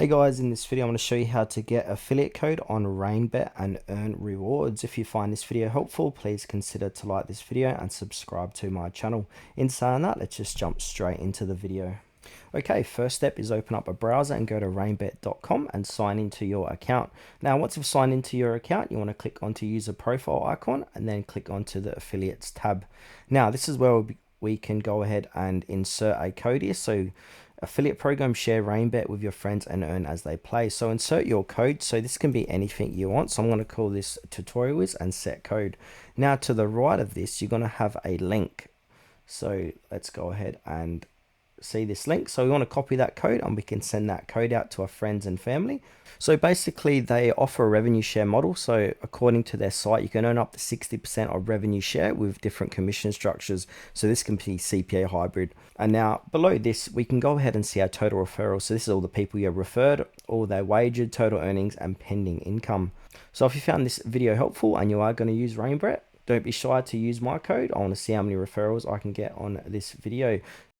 Hey guys, in this video I'm going to show you how to get affiliate code on Rainbet and earn rewards. If you find this video helpful, please consider to like this video and subscribe to my channel. In saying that, let's just jump straight into the video. Okay, first step is open up a browser and go to rainbet.com and sign into your account. Now, once you've signed into your account, you want to click onto user profile icon and then click onto the affiliates tab. Now, this is where we can go ahead and insert a code here. So affiliate program share Rainbet with your friends and earn as they play. So insert your code. So this can be anything you want. So I'm going to call this tutorial is and set code. Now to the right of this, you're going to have a link. So let's go ahead and see this link. So we want to copy that code and we can send that code out to our friends and family. So basically they offer a revenue share model. So according to their site, you can earn up to 60% of revenue share with different commission structures. So this can be CPA hybrid. And now below this, we can go ahead and see our total referrals. So this is all the people you have referred, all their wagered, total earnings and pending income. So if you found this video helpful and you are going to use Rainbet, don't be shy to use my code. I want to see how many referrals I can get on this video.